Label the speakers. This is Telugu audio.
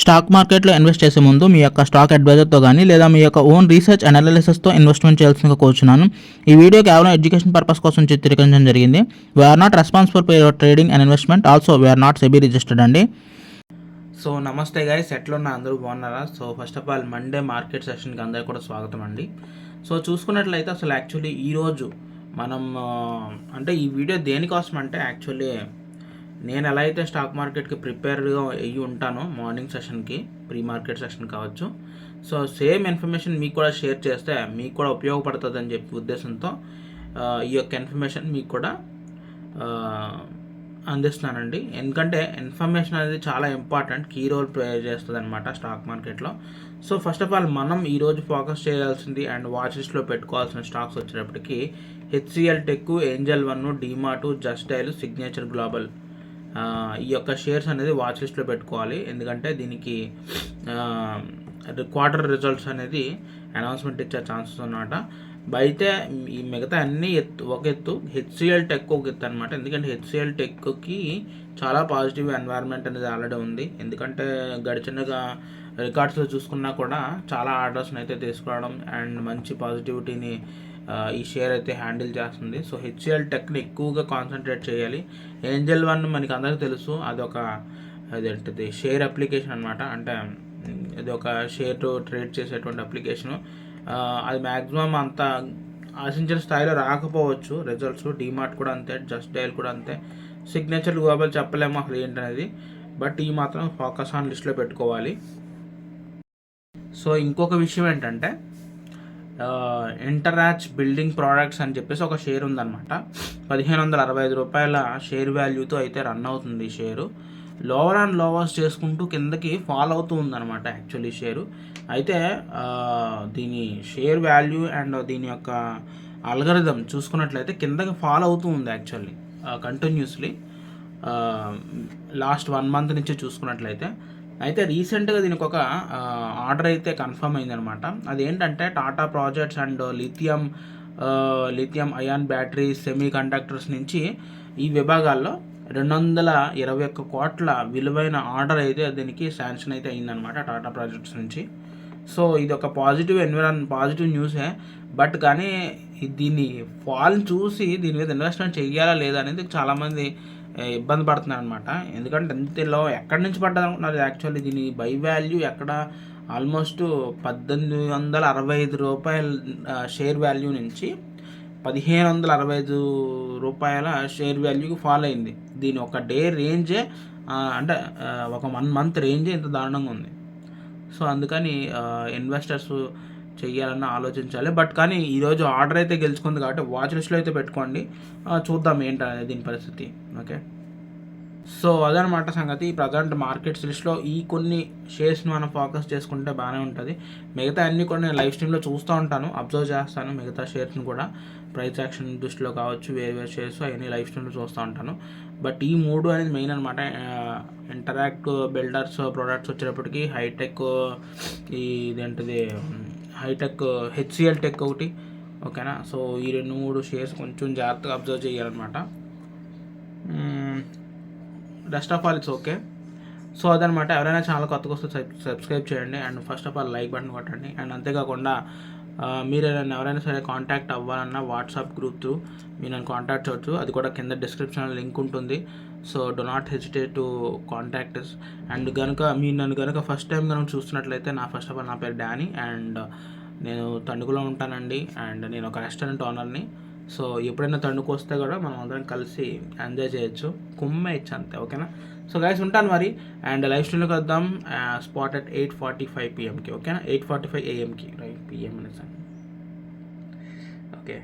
Speaker 1: స్టాక్ మార్కెట్లో ఇన్వెస్ట్ చేసే ముందు మీ యొక్క స్టాక్ అడ్వైజర్తో కానీ లేదా మీ యొక్క ఓన్ రీసెర్చ్ అనాలిసిస్తో ఇన్వెస్ట్మెంట్ చేయాల్సిందిగా కోరుచున్నాను. ఈ వీడియో కేవలం ఎడ్యుకేషన్ పర్పస్ కోసం చిత్రీకరించడం జరిగింది. We're not responsible for your trading and investment. Also we're not SEBI registered అండి. సో నమస్తే గైస్, ఎట్లున్నా అందరూ బాగున్నారా? So first of all Monday market సెషన్కి అందరికీ కూడా స్వాగతం అండి. సో చూసుకున్నట్లయితే అసలు యాక్చువల్లీ ఈరోజు మనం అంటే ఈ వీడియో దేనికోసం అంటే యాక్చువల్లీ నేను ఎలా అయితే స్టాక్ మార్కెట్కి ప్రిపేర్గా అయ్యి ఉంటానో మార్నింగ్ సెషన్కి, ప్రీ మార్కెట్ సెషన్ కావచ్చు, సో సేమ్ ఇన్ఫర్మేషన్ మీకు కూడా షేర్ చేస్తే మీకు కూడా ఉపయోగపడుతుంది అని చెప్పి ఉద్దేశంతో ఈ యొక్క ఇన్ఫర్మేషన్ మీకు కూడా అందిస్తున్నానండి. ఎందుకంటే ఇన్ఫర్మేషన్ అనేది చాలా ఇంపార్టెంట్, కీ రోల్ ప్లే చేస్తుంది అనమాట స్టాక్ మార్కెట్లో. సో ఫస్ట్ ఆఫ్ ఆల్ మనం ఈరోజు ఫోకస్ చేయాల్సింది అండ్ వాచ్ లిస్ట్లో పెట్టుకోవాల్సిన స్టాక్స్ వచ్చేటప్పటికి HCl tech, Angel one, DMart, just dial, signature global, ఈ యొక్క షేర్స్ అనేది వాచ్ లిస్ట్లో పెట్టుకోవాలి. ఎందుకంటే దీనికి క్వార్టర్ రిజల్ట్స్ అనేది అనౌన్స్మెంట్ ఇచ్చే ఛాన్సెస్ అన్నమాట. అయితే ఈ మిగతా అన్ని ఒక ఎత్తు, హెచ్సిఎల్ టెక్ ఒక ఎత్తు అనమాట. ఎందుకంటే హెచ్సిఎల్ టెక్కి చాలా పాజిటివ్ ఎన్వైర్న్మెంట్ అనేది ఆల్రెడీ ఉంది. ఎందుకంటే గడిచినగా రికార్డ్స్లో చూసుకున్నా కూడా చాలా ఆర్డర్స్ని అయితే తీసుకురావడం అండ్ మంచి పాజిటివిటీని ఈ షేర్ అయితే హ్యాండిల్ చేస్తుంది. సో హెచ్సిఎల్ టెక్ని ఎక్కువగా కాన్సన్ట్రేట్ చేయాలి. ఏంజల్ వన్ మనకి అందరికీ తెలుసు, అదేంటిది షేర్ అప్లికేషన్ అనమాట. అంటే ఇది ఒక షేర్ ట్రేడ్ చేసేటువంటి అప్లికేషను. అది మ్యాక్సిమం అంత ఆశించిన స్థాయిలో రాకపోవచ్చు రిజల్ట్స్. డీమార్ట్ కూడా అంతే, జస్ట్ డయల్ కూడా అంతే, సిగ్నేచర్ గ్లోబల్ చెప్పలేము అసలు ఏంటనేది. బట్ ఈ మాత్రం ఫోకస్ ఆన్ లిస్ట్లో పెట్టుకోవాలి. సో ఇంకొక విషయం ఏంటంటే ఇంటరాచ్ బిల్డింగ్ ప్రోడక్ట్స్ అని చెప్పేసి ఒక షేర్ ఉందన్నమాట. 1565 రూపాయల షేర్ వాల్యూతో అయితే రన్ అవుతుంది ఈ షేరు. లోవర్ అండ్ లోవర్స్ చేసుకుంటూ కిందకి ఫాల్ అవుతూ ఉందన్నమాట యాక్చువల్లీ షేరు. అయితే దీని షేర్ వాల్యూ అండ్ దీని యొక్క అల్గరిథం చూసుకున్నట్లయితే కిందకి ఫాల్ అవుతూ ఉంది యాక్చువల్లీ కంటిన్యూస్లీ లాస్ట్ 1 మంత్ నుంచి చూసుకున్నట్లయితే. అయితే రీసెంట్గా దీనికి ఒక ఆర్డర్ అయితే కన్ఫర్మ్ అయిందనమాట. అదేంటంటే Tata projects and lithium ion batteries, semiconductors నుంచి ఈ విభాగాల్లో 221 కోట్ల విలువైన ఆర్డర్ అయితే దీనికి శాంక్షన్ అయితే అయిందనమాట టాటా ప్రాజెక్ట్స్ నుంచి. సో ఇది ఒక పాజిటివ్ న్యూసే. బట్ కానీ దీన్ని ఫాల్ చూసి దీని మీద ఇన్వెస్ట్మెంట్ చేయాలా లేదా అనేది చాలామంది ఇబ్బంది పడుతున్నారు అనమాట. ఎందుకంటే ఇంతలో ఎక్కడి నుంచి పడ్డది అనుకుంటున్నారు? యాక్చువల్లీ దీని బై వాల్యూ ఎక్కడ ఆల్మోస్ట్ 1865 రూపాయల షేర్ వాల్యూ నుంచి 1565 రూపాయల షేర్ వాల్యూకి ఫాల్ అయింది. దీని ఒక డే రేంజే అంటే ఒక 1 మంత్ రేంజే ఇంత దారుణంగా ఉంది. సో అందుకని ఇన్వెస్టర్స్ చెయ్యాలన్న ఆలోచించాలి. బట్ కానీ ఈరోజు ఆర్డర్ అయితే గెలుచుకుంది కాబట్టి వాచ్ లిస్ట్లో అయితే పెట్టుకోండి. చూద్దాం ఏంటనేది దీని పరిస్థితి. ఓకే, సో అదనమాట సంగతి. ప్రజెంట్ మార్కెట్స్ లిస్ట్లో ఈ కొన్ని షేర్స్ని మనం ఫోకస్ చేసుకుంటే బాగానే ఉంటుంది. మిగతా అన్నీ కూడా నేను లైవ్ స్ట్రీమ్లో చూస్తూ ఉంటాను, అబ్జర్వ్ చేస్తాను. మిగతా షేర్స్ని కూడా ప్రైస్ యాక్షన్ దృష్టిలో కావచ్చు, వేరే షేర్స్ అవన్నీ లైవ్ స్ట్రీమ్లో చూస్తూ ఉంటాను. బట్ ఈ 3 అనేది మెయిన్ అనమాట. ఇంటరాక్ట్ బిల్డర్స్ ప్రోడక్ట్స్ వచ్చేటప్పటికి హైటెక్, ఇదేంటిది హైటెక్, హెచ్సిఎల్ టెక్ ఒకటి. ఓకేనా, సో ఈ 2-3 షేర్స్ కొంచెం జాగ్రత్తగా అబ్జర్వ్ చేయాలన్నమాట. Rest of all it's okay. So అదనమాట. ఎవరైనా ఛానల్ కొత్తగా వస్తే సబ్స్క్రైబ్ చేయండి and first of all like button కొట్టండి. అండ్ అంతేకాకుండా మీరు ఎవరైనా సరే కాంటాక్ట్ అవ్వాలన్నా వాట్సాప్ గ్రూప్ త్రూ మీరు నన్ను కాంటాక్ట్ చేయవచ్చు. అది కూడా కింద డిస్క్రిప్షన్లో లింక్ ఉంటుంది. So do not hesitate to contact us. And కనుక మీరు నన్ను కనుక ఫస్ట్ టైం కనుక చూస్తున్నట్లయితే ఫస్ట్ ఆఫ్ ఆల్ నా పేరు డానీ అండ్ నేను తణుకులో ఉంటానండి. అండ్ నేను ఒక రెస్టారెంట్ ఓనర్ని. సో ఎప్పుడైనా తణుకు వస్తే కూడా మనం అందరం కలిసి ఎంజాయ్ చేయొచ్చు, కుమ్మేయచ్చు అంతే. ఓకేనా, సో గైస్ ఉంటాను మరి. అండ్ లైవ్ స్ట్రీమ్లోకి వద్దాం. Spot at 8:45 PM. ఓకేనా, 8:45 AM రైట్, PM అనేసి. ఓకే.